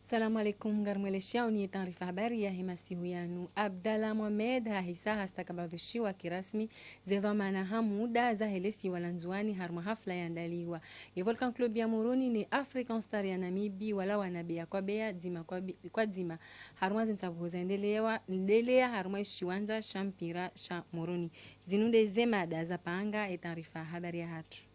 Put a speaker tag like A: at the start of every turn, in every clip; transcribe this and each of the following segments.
A: Salamu alaikum garmweleshao ni taarifa habari ya himasihu yanu. Abdalla Mohamed hahisa hastakabadhishiwa kirasmi zedhamana hamuda za helesi walanzuani harma hafla yandaliwa. Volcan Club ya Moroni ni African Star ya Namibi wala wanabea kwa bea dzima kwa dzima. Harma zinsabuza ndelea harma shiwanza shampira sha Moroni. Zinunde zemada za panga taarifa habari ya hatu.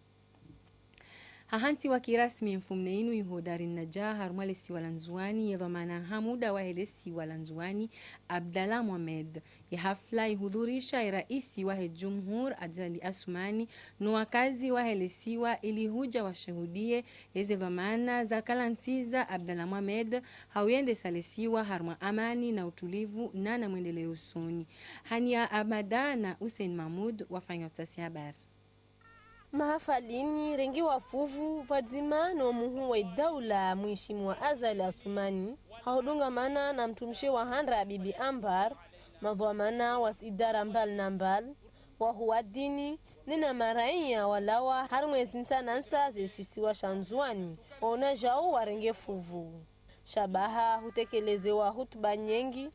A: Hahanti wa kirasmi mfumneinu yuhodari najah harmalesi walanzuani yadhamana hamuda wa helesi walanzuani Abdalla Mohamed ya hafla ihudhurisha raisi wa jumhur Adli Asumani no wakazi wa helesiwa ili huja washuhudie yeze dhamana za kalansiza Abdalla Mohamed hawende salesiwa harma amani na utulivu na mwendeleo usoni. Hania Abada na Hussein Mahmud wafanya utasi habari.
B: Mahafalini rengi wafuvu vadzima na muhu wa daula mheshimiwa Adli Asumani haudunga mana na mtumshe wa handra Bibi Ambar madhamana wasidara mbal na mbal wa huwa dini nina maraia walawa harmwe sinsanansa zesisiwa shanzuani ona jao warenge fuvu shabaha hutekelezewa hutuba nyengi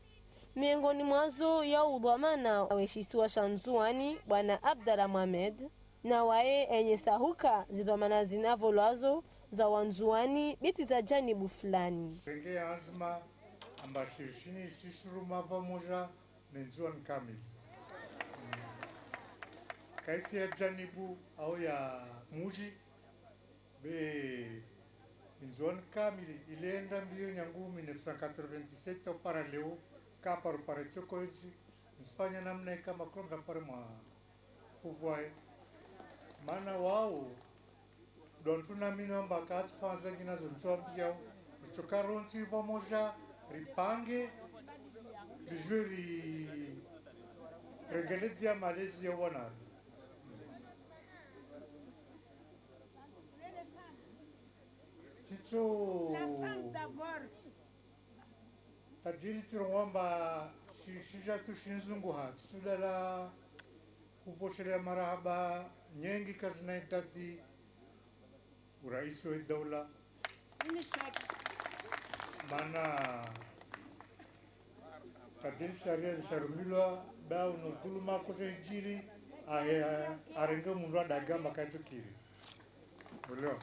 B: miongoni mwazo ya udhamana weshisiwa shanzuani bwana Abdalla Mohamed na wae enye sahuka zidhamana zinavolwazo za wanzuani biti za janibu fulani.
C: Penge azma ambashirishini sishuruma pamoja nenzuani kamili. Kaisi ya janibu au ya muji be nenzuani kamili ilienda mbio nyangu 1997 para leo kaparu para chokoizi Espanya namna kama kronga para ma fuvuae mana wao don tunamino mbaka tufanza gina zonchambia richokaronsi vamoja ripange rijuri regelezia malezi ya wana chicho tajiri tiromba shija tushinzungu hati sudala kufoshelea marahaba nyengi kazina itati uraisi wa daula mana kadiri sharia nisharumilwa bao no tuluma kote jiri arenga mundu adagamba kaitukiri ulio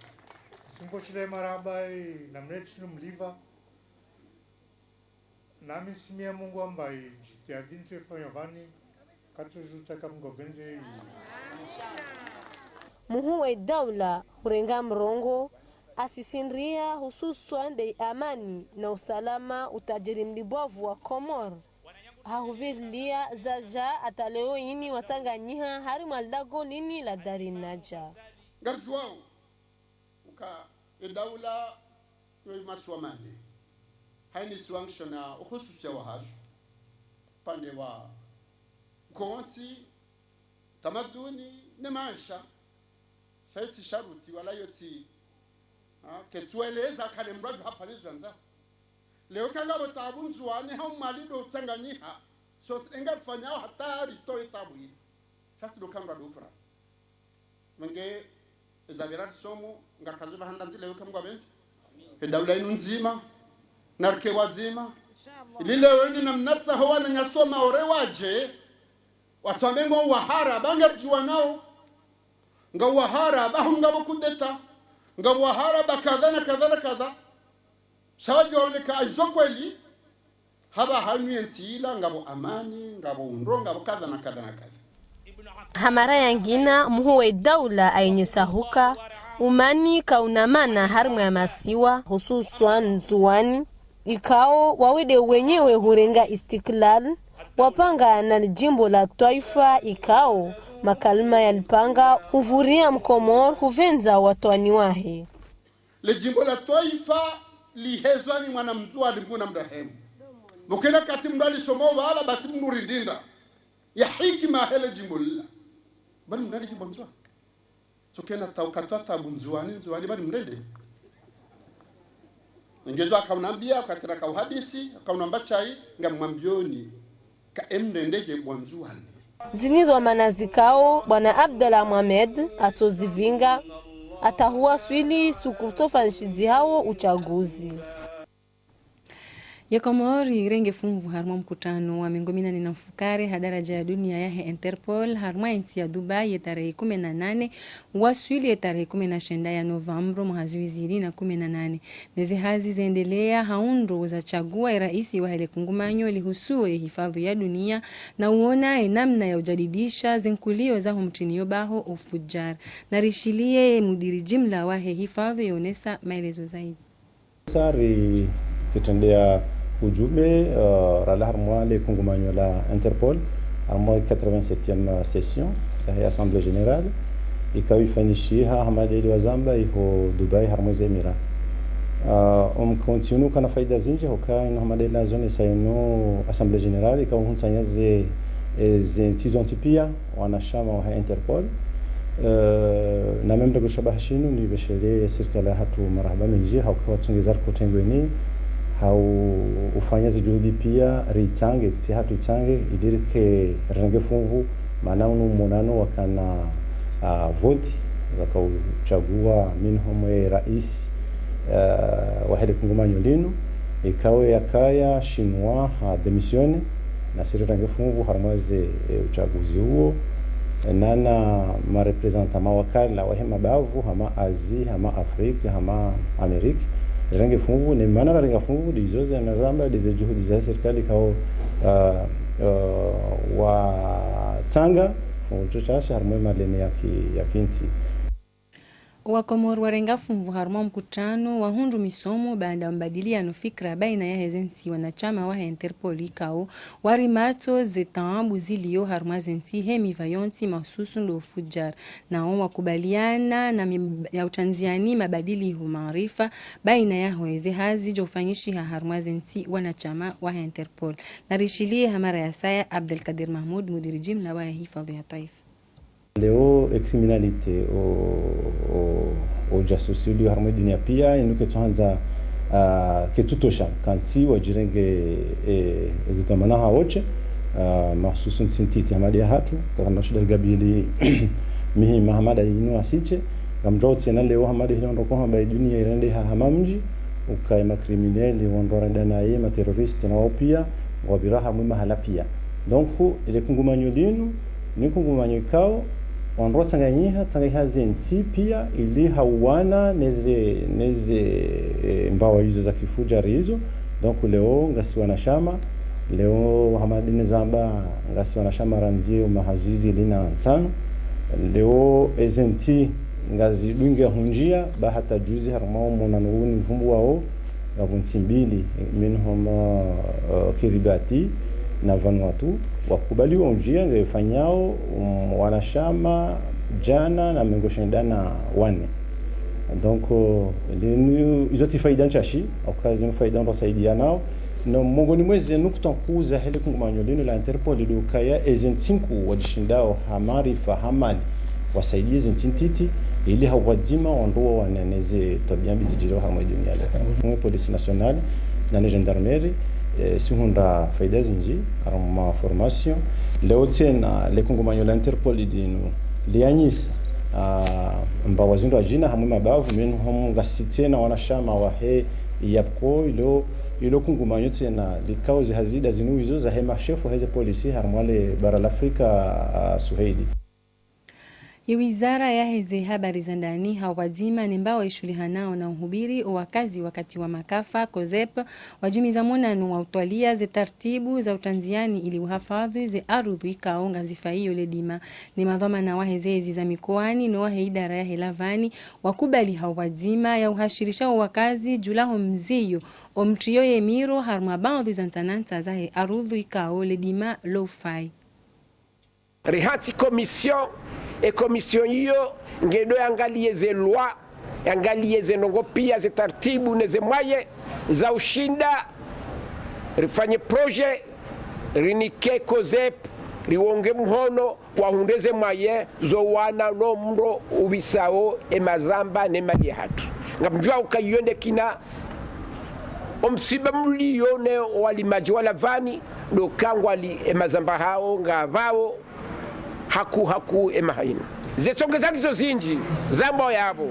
C: simfoshelea marahaba na mnechinu mliva nami simia Mungu ambaye jitiadini tefanya vani katujutaka mgovenze
B: muhu wa daula hurenga mrongo asisinria hususan de amani na usalama utajiri mlibovu wa Komor hahuvilia zaja ataleo yini watanganyiha hari maldago lini la dari naja
D: garjuao uka daula yo maswamani haini swankshona ukhususia wa hash pande wa konti tamaduni ne maisha saiti sharuti wala yoti ketweleza kale mradu hapa nizanza leo kanga botabunzwane ha malido tsanganyiha so engafanya hatari to itabwi shati do kanga do fara mange zavirat somo ngakaziba handanzi leo kamgwa benti daula inu nzima narke wazima lile wendi na mnatsa hawa na nyasoma orewaje watamengo wahara bangarjiwa nao nga wahara bahunga bukudeta nga wahara bakadha kadha shawaji waoneka azokweli haba hanyentila ngabo amani ngabo unro ngabo kadha na kadha
B: hamara yangina muhuwe daula ayenye sahuka umani kaunamana harmu ya masiwa hususan nzuani ikao wawide wenyewe hurenga istiklal wapanga na jimbo la taifa ikao makalima yalipanga huvuria mkomor huvenza watwani wahe
D: le jimbo la taifa lihezwani mwana mzua alimguna mrahemu mukena kati mdali somo wala basi mnurindinda ya hikima hele jimbo lila bali mdali jimbo mzua so kena taukatata mzuani bali mrende ngezo akaunambia katira kauhadisi akaunamba chai ngamwambioni ka emrendeje mwanzuani
B: zinidwa manazikao bwana Abdalla Mohamed atozivinga atahuwa swili sukutofa nshidzi hao uchaguzi.
A: ya Komori irenge funvu harma mkutano wa mengomina ni namfukare hadaraja ya dunia ya Interpol harma insi ya Dubai ya tarehe 18 waswili ya tarehe 19 ya Novembro mhaziwizili na 18 neze hazi zaendelea haundu za chagua ya raisi wa hele kungumanyo lihusuwe hifadhi ya dunia na uona namna ya ujadidisha zinkulio za humtiniyo baho ufujar na rishilie mudiri jimla wa hifadhi yonesa maelezo zaidi.
E: Sari zitendea ujumbe rala harmoa le kungumanyo la Interpol harmoa 87e session ya Assemblée Générale ikawifanishiha hamadeli wa Zamba iho Dubai harmoa zemira continue kana faida zinje hoka ino hamadeli na zone sayno Assemblée Générale ikawunsanya ze ntizon tipia wanashama wa Interpol na membre kushabaha shinu ni beshele serikali hatu marhaba minji haukawa tungezar kutengweni hau ufanya juhudi pia ritange ti hatu itange idirike renge fungu maana monano wakana voti za kuchagua minhum rais wa hele kungumanyo linu ikawe yakaya shinwa ha demisione na siri renge fungu harmaze uchaguzi huo nana ma representa mawakala wa hema bavu hama Azi hama Afrika hama Amerika rangi fungu ni maana rangi fungu dizoze na Zamba dize juhudi za serikali kao wa tanga uchochashi harmo malene ya kinsi
A: wa Komoro warenga funvu harma mkutano wa hundu misomo baada ya mbadiliano fikra baina ya hezensi wanachama wa Interpol ikao warimato zetambu zilio harma zensi hemi vayonsi masusu ndo fujar na wakubaliana na ya utanziani mabadili maarifa baina ya hoeze hazi jofanyishi harma zensi wanachama wa Interpol na rishilie hamara ya saya Abdelkadir Mahmoud mudiri jimla wa hifadhi ya taifa.
E: Leo criminalité au jasusi ulio harmo dunia pia inuke tuanza ketutosha kansi wajirenge zitamana haoche mahsusu nsintiti hamadi hatu kama shida gabili mihi mahamada inu asiche gamjoti na leo hamadi hindo kwa hamba dunia irende hamamji ukai makriminali wondoranda na yeye ma terroriste na pia wabiraha mu mahala pia donc ile kungumanyo linu ni kungumanyo kao wanro tsanganyiha zensi pia ili hawana neze mbawa hizo za kifujari hizo donc leo ngasi wanashama leo hamadini Zamba ngasi wanashama ranzio mahazizi lina nsano leo ezenti ngazi dunge hunjia bahata juzi harmao monanuni mvumbu wao ngabunsi mbili minhum Kiribati na Vanuatu wakubaliwa unjia ngefanyao wanashama jana na mengoshendana wane donc linu izoti faida nchashi okazi faida ndo saidia nao no mongoni mwezi nukta kuza hele kungumanyo linu la Interpol dukaya ezentinku wajishindao hamari fahamani wasaidie zentintiti ili hawadima wandoa waneneze tabia bizijiro hama dunia la police nationale na gendarmerie sihunda faida zinji arma formation leo tena le kungumanyo la Interpol dinu lianyisa mbawazindo ajina hamu mabavu menu hamu gasitena wanashama wahe yapko ilo kungumanyo tena likauzi hazida zinu hizo za hema shefu heze polisi harmwale bara la Afrika Suhaili.
A: Wizara ya heze habari za ndani hawadima nembao ishulihanao na uhubiri wakazi wakati wa makafa COSEP wajimiza monano wa utwalia ze tartibu za utanziani ili uhafadhi ze arudhu ikaonga zifaiyo ledima ni madhamana wa hezezi za mikoani no wa idara ya helavani wakubali hawadima ya uhashirisha wakazi julaho mziyo omtrio yemiro harma baadhi za ntananta za he arudhu ikao ledima lo-fi
F: rihati commission e commission hiyo ngedo angalie ze loi angalie ze nongo pia ze taratibu neze mwaye za ushinda rifanye projet rinike COSEP riwonge mhono wahundeze mwaye zo wana no mro ubisao emazamba ne mali hatu ngamjua ukayonde kina omsiba mlione walimaji wala vani do kangwali emazamba hao ngavao haku emahaina zetsongezani zo zinji zambo yabo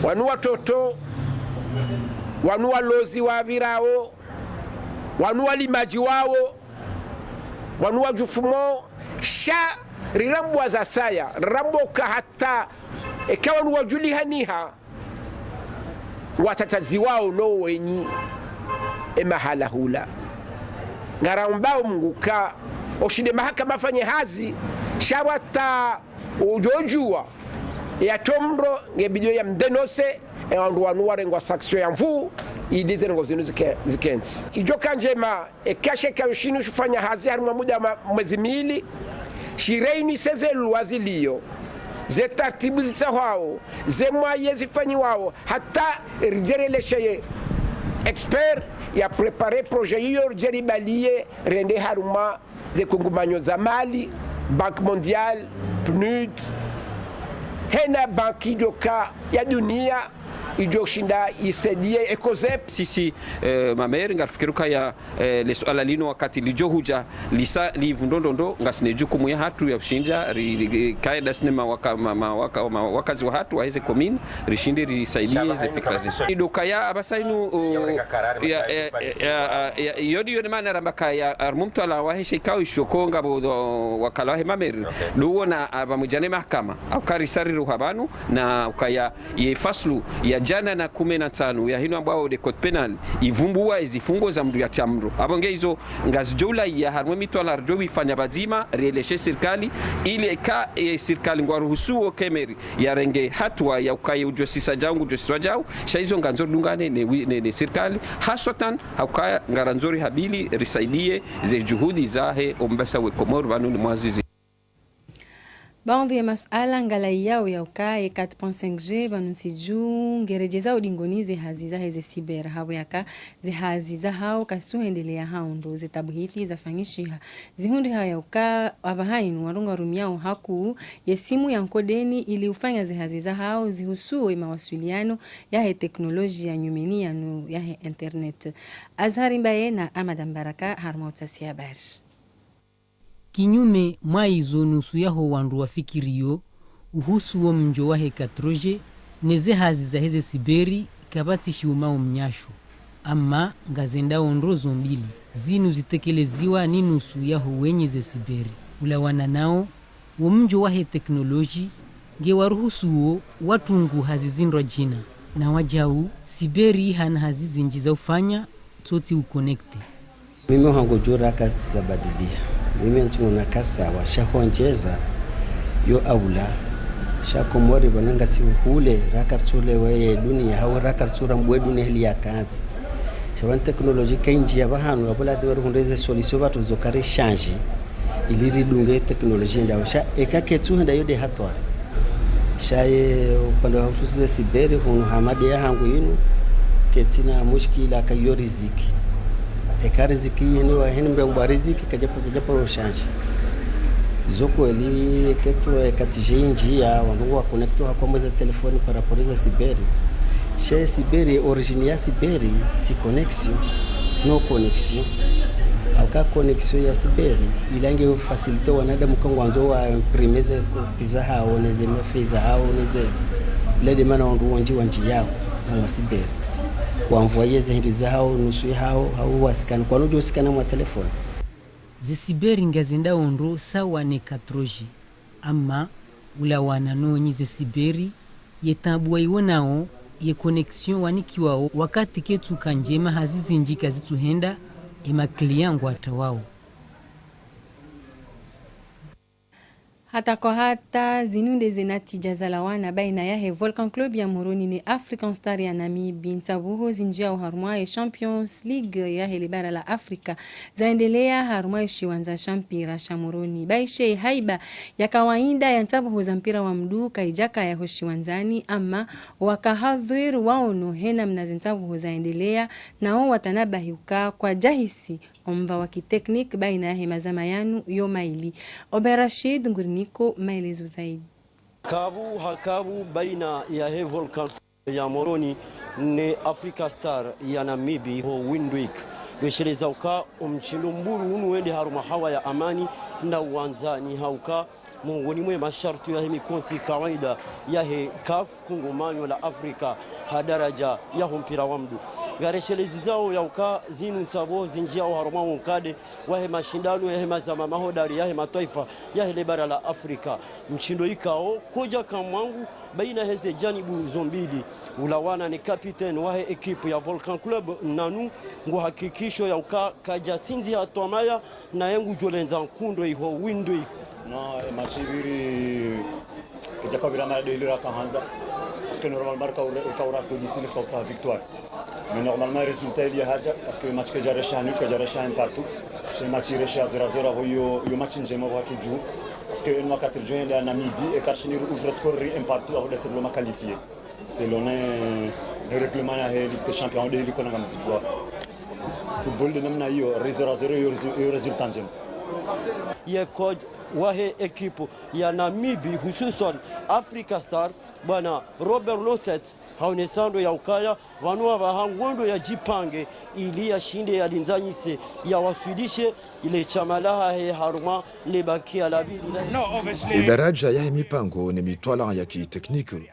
F: wanu watoto wanu walozi wabirawo wanua limaji wao wanua jufumo sha rirambwa za saya ramboka hata ikawa nuwajuli haniha watatazi wao no wenyi emahala hula ngarambao mnguka oshinde mahakama fanye hazi shawata ujojua ya tomro ngebidio ya mdenose ewandu wanuare ngwa saksio ya mvu idize ngo zinu zikenzi ijoka njema ekashe kawishinu shufanya hazi haruma muda mwezi mili shireini seze luwazilio ze tartibu zitahao ze mwaye zifanyi wao hata rijerelesheye expert ya prepare projet hiyo jeribalie rende haruma ze kungumanyo za mali Banque Mondiale PNUD hena banki joka ya dunia ijoshinda isedie ekozep
G: sisi mamer ngarfikiruka ya swala lino wakati lijohuja lisa livundondondo ngasine jukumu ya hatu ya ushinja kaida sinema wakazi wa hatu waweze commune rishinde risaidie ze fikra ziso idoka ya abasainu yodi yone mana rambaka ya armumtu ala wahishe kao ishokonga bodo wakala wa mamer duona abamujane mahakama au karisari ruhabanu na ukaya yefaslu ya jana na 15 ya hino ambao de code penal ivumbua izifungo za mdu ya chamro abonge hizo ngazijola ya harmwe mitwala rjobi fanya bazima releshe serikali ile ka serikali ngwaruhusuo kemeri ya renge hatua ya ukaye ujosisa jangu ujosiswa jau shaizo nganzo dungane ne serikali haswatan haukaya ngaranzori habili risaidie ze juhudi zahe ombasa we komoro banu ni mwazizi
A: baadhi ya masuala ngalai yao ya ukae 4.5G banunsiju ngerejeza udingonize haziza heze siber hao yaka ze haziza hao kasuhendelea hao ndo zetabuhiti zafangishiha zihundi hao ya uka abahainu warunga rumiao haku ya simu ya nkodeni ili ufanya ze haziza hao zihusuwe mawasiliano yahe teknolojia nyumeni yanu yahe internet. Azhari Mbaye na Amadan Baraka harmautasi habari.
H: Kinyume mwaizo nusu yaho wandu wafikirio uhusu wa mjo wahe katroje neze hazi za heze siberi kabati shiumao mnyasho ama ngazenda ondrozo mbili zinu zitekeleziwa ni nusu yaho wenye ze siberi ulawana nao wa mjo wahe teknoloji nge waruhusuo watungu hazizindwa jina na wajau siberi hana hazizinjiza ufanya toti ukonekte.
I: Mimi hango jura kazi za badilia mimi nchuna kasa wa shahonjeza yo aula shakomori bananga si hule rakartule waye dunia hawa rakartura mbwe dunia hili ya kazi shawan teknoloji kainji ya bahanu abula diwaru hundeze solution batu zokari change iliri dunge teknoloji nda sha ekaketu handa yode hatwa shaye upande wa hususi siberi hunu hamadi ya hangu yinu ketina mushkila kayo riziki ekariziki yene wa hene mba riziki kajapo roshanji zoko eli keto ekatijinji ya wangu wa connecto ha kwa mweza telefoni para poreza siberi chez siberi origine ya siberi ti connexion no connexion aka connexion ya siberi ilange facilite wanadamu kangwanzo wa imprimeze kopiza hao neze mafeza hao neze lede mana wanji yao na siberi wanvoyeze hindi zao nusu hao wasikana kwa nujo wasikana mwa telefoni
H: zesiberi ngazenda ondro sawa ne katroji ama ula wananonyi zesiberi yetabua iwonao ye connexion wanikiwao wakati ketu kanjema hazizinjika zituhenda ema client ngwata wao.
A: Hata kwa hata zinunde zinatija za lawana baina yahe Volcan Club ya Moroni ni African Star ya Namibia ntabuho zinjia uharumwa ya Champions League ya helibara la Afrika zaendelea harumwa ya shiwanza shampira sha Moroni baishe haiba ya kawaida ya ntabuho za mpira wa mdu kaijaka ya hoshiwanzani ama wakahadhir waono hena mnazintabuho zaendelea na o watanabahi uka kwa jahisi omva wakiteknik baina yahe mazamayanu yomaili Oberashid Ngurniko maelezo zaidi.
J: Kabu baina ya Volcan ya Moroni ni Africa Star ya Namibia ho Windweek besheleza uka umchilumburu unuende haruma hawa ya amani na uwanzani hauka mungoni mwe masharti ya mikonsi kawaida ya CAF kongomanyo la Afrika hadaraja ya mpira wa mdu gareshelezi zao ya uka zinu nsabo zinjia au haruma unkade wahe mashindano ya hema za mahodari ya hema taifa ya hele bara la Afrika. Mchindo ikao koja kamwangu baina heze janibu zombidi ulawana ni kapiten wahe ekipu ya Volcan Club nanu ngu hakikisho ya uka kajatinzi hatuamaya na yengu jolenza nkundo iho windo
K: no machibiri kijaka birama delira kahanza parce que normalement ka ura to d'ici le forza victoire mais normalement résultat il y a haja parce que match que jara shanu que jara shan partout c'est match recha 0-0 yo match njema wa toujours parce que une 4 juin la Namibie et Karchini ouvre score un partout avant de se le qualifier c'est le règlement ya Ligue des Champions de Ligue konanga msijua football de namna hiyo 0-0 yo résultat njema
J: ye coach wahe ekipu ya Namibia hususan Africa Star bwana Robert Losset haonesando ya ukaya vanua bahangondo ya jipange ili ya shinde ya linzanyise ya wasudishe ile chamalaha he haruma lebakia la bili
L: daraja ya mipango ni mitwala ya kitekniki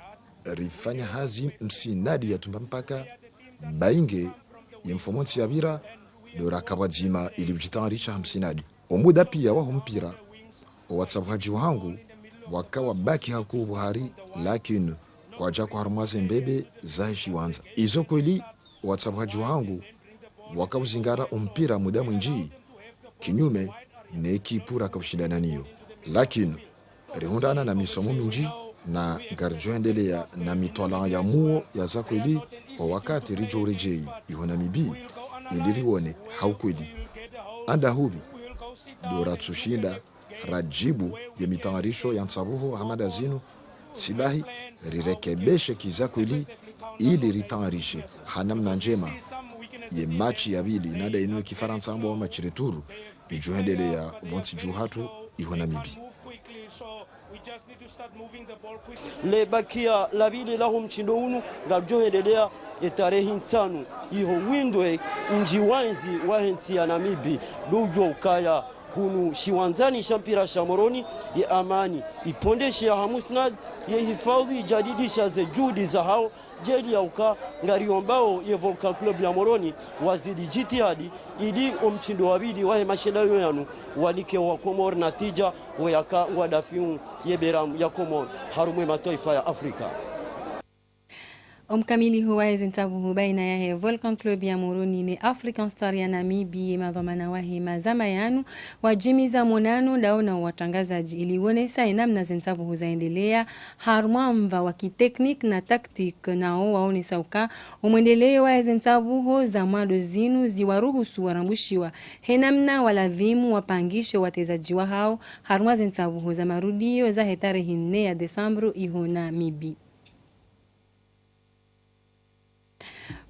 L: rifanya hazi msinadi ya tumbampaka bainge informanti ya bira dora kabadzima ili ujitarisha msinadi omuda pia wa mpira watsabuhaji wangu wakawa baki haku Buhari lakini kwa jako harmaze mbebe za shiwanza izo kweli watsabuhaji wangu wakawzingara mpira muda mwinji kinyume ne ekipura kaushindana niyo lakini rihundana na misomo minji na garjoendelea na mitola ya muo ya za kweli kwa wakati rijo rejei iho Namibia ilirione haukweli anda hubi dora tsushinda rajibu ya mitayarisho ya Nsabuho Hamad Azinu sibahi rirekebeshe kizakweli ili ritayarishe hanamna njema ye machi ya bili nada ino kifaransa ambo wa machi returu ijuhendele ya bonsi juhatu iho Namibia
J: le bakia la bili lahum mchindo unu galjohendelea etarehi ntanu iho windwe njiwanzi wahensi ya Namibia lujo ukaya hunu shiwanzani shampira shamoroni ya amani ipondeshe ya hamusnad ya hifadhi jadidisha ze judi za hao jeli ya uka ngariombao ya Volcan Club ya Moroni wazidi jitihadi ili omchindo wabidi wahe mashindano yanu walike wa Komor na tija wayaka wadafiu yeberam ya Komor harumwe mataifa ya Afrika.
A: Omkamili huwa zintabu baina ya Volcan Club ya Moroni ni African Star ya Namibia madhamana wahi mazama yanu wajimiza monano daona watangazaji iliwonesa namna zintabu zaendelea harmamva wa kiteknik na taktik nao waonesa uka umwendeleo wa zintabu za mado zinu ziwaruhusu warambushiwa henamna walavimu wapangishe watezaji wa hao harma zintabu za marudio za tarehe 4 ya Desemba iho Namibia.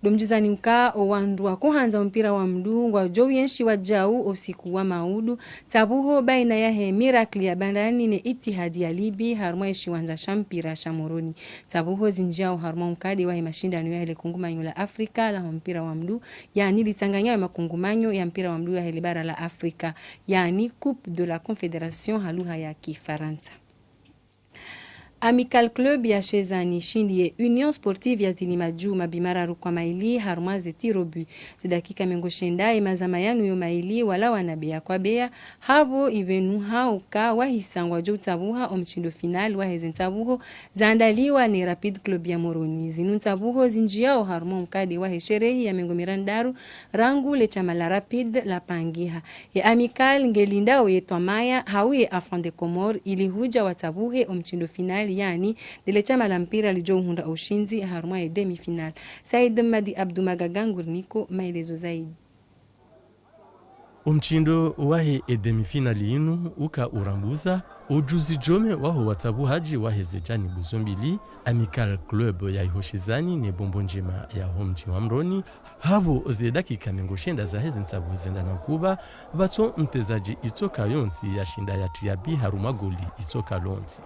A: Domjuzani uka owandwa kuhanza mpira wa mdu wa jowienshi wa jau usiku wa maudu tabuho baina ya Miracle ya bandani ne Itihad ya Libi harma shiwanza shampira shamoroni tabuho zinjao harma mkadi wa mashindano ya kungumanyo la Afrika la mpira wa mdu yani litanganya ya makungumanyo ya mpira wa mdu ya bara la Afrika yani Coupe de la Confédération haluha ya Kifaransa. Amical Club ya Shezani shindie Union Sportive ya Tinimaju mabimara kwa maili harumaze tirobu zidakika mengo shendai mazamayanu yo maili wala wanabea kwa bea havo ivenu hauka wahisangwa jo tabuha omchindo final wa hezentabuho zaandaliwa ni Rapid Club ya Moroni zinu tabuho zinjiao harumo mkade wa sherehi ya mengo mirandaru rangu le chama la Rapid la pangiha ya Amical ngelindao yetwa maya hawie Afan de Comor ili huja watabuhe omchindo final yani dile chama la mpira lijohunda ushinzi haruma ya demi final. Said Madi Abdumagagangur niko maelezo zaidi.
M: Umchindo wahe demi finali inu uka urambuza ujuzi jome waho watabu haji wahe zejani buzombili Amical Club ya ihoshizani ne bombo njema ya homji wa Mroni havo zedaki kamengo shenda za hezi ntabu zenda na kuba bato mtezaji itoka yonti ya shinda ya tiabi haruma goli itoka lonti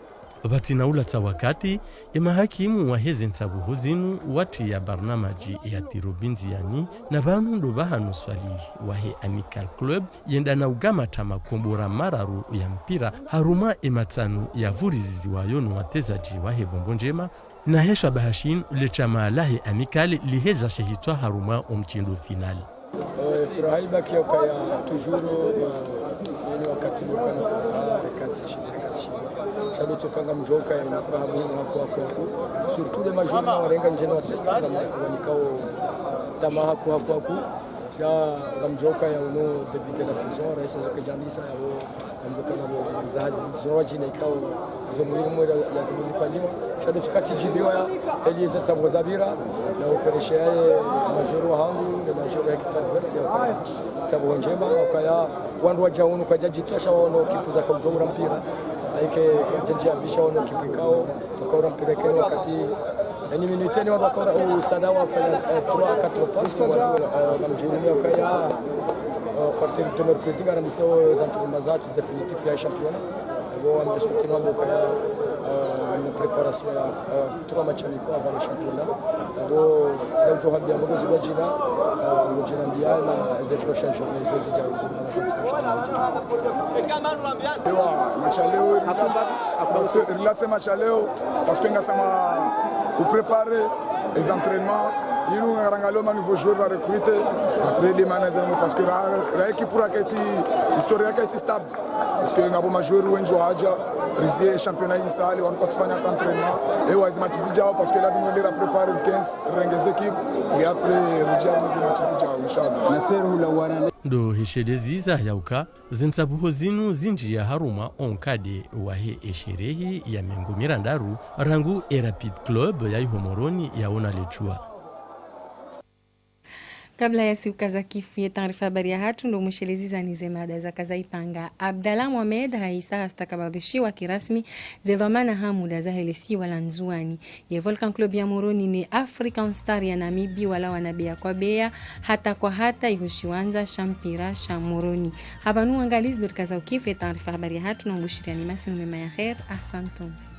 M: batina ulata wakati ya mahakimu wa hezi ntabu huzinu wati ya barnamaji ya tirobinzi yani na banu ndo bahanu swali wahe Amical Club yenda na ugama tama kumbura mararu ya mpira haruma ematanu ya vurizizi wa yonu watezaji wahe bombo njema na hesha bahashin le chama lahe amikali liheza shehitwa haruma omchindo final.
N: Furahi baki ya tujuru ni wakati mkana rekati shabu tokanga mjoka ya furaha muhimu hapo surtout les majeurs na warenga njeno wa test na wanikao tama hapo ja mjoka ya uno début de la saison resa zoke jamisa ya mjoka na zazi zoji na ikao zo muhimu ya kumzifanywa shabu tukati jibiwa Eliza Tabozabira na uferesha majeur wangu na majeur ya kipadverse ya Tabo njema wakaya wandu wajaunu kwa jaji tosha wao kipuza kwa ujora mpira like jaji abisha wao kipikao kwa mpira kile wakati yani minuteni wao kwa usada wa fanya 3-4 passes wa mjini wakaya partir de mercredi ngara miso za mazati definitif ya championnat wao wameshutina wakaya une préparation à 3 matchs amicaux avant le championnat. Donc, c'est là où tu vas bien beaucoup de gens là, les prochaines journées, ils ont parce que vous préparez les entraînements. Il nous a regardé au niveau joueur à recruter après les managers parce que l'équipe pour être historique est stable parce que ngabo majeur wengi waja rizie championnat insali on peut faire un entraînement et ouais match zijao parce que là nous on préparer le 15 rengez équipe et après rejea les match zijao inshallah naseru la wana
M: ndo heshedeziza yauka zinsabuho zinu zinji ya haruma onkade wahe esherehi ya mengo mirandaru rangu Rapid Club ya ihomoroni yaona lechua.
A: Kabla ya siku za kifu ya taarifa habari ya hatu ndo msheleziza nize mada za kaza ipanga. Abdallah Mohamed haisa astakabadhishiwa kirasmi zedhamana hamuda za helesi wala nzuani. Ye Volcan Club ya Moroni ni African Star ya Namibi wala wanabia kwa bea hata kwa hata ihoshiwanza shampira sha Moroni. Habanu angalizi ndo kaza ukifu ya taarifa habari ya hatu na mbushiriani masi umema ya khair. Ahsantum.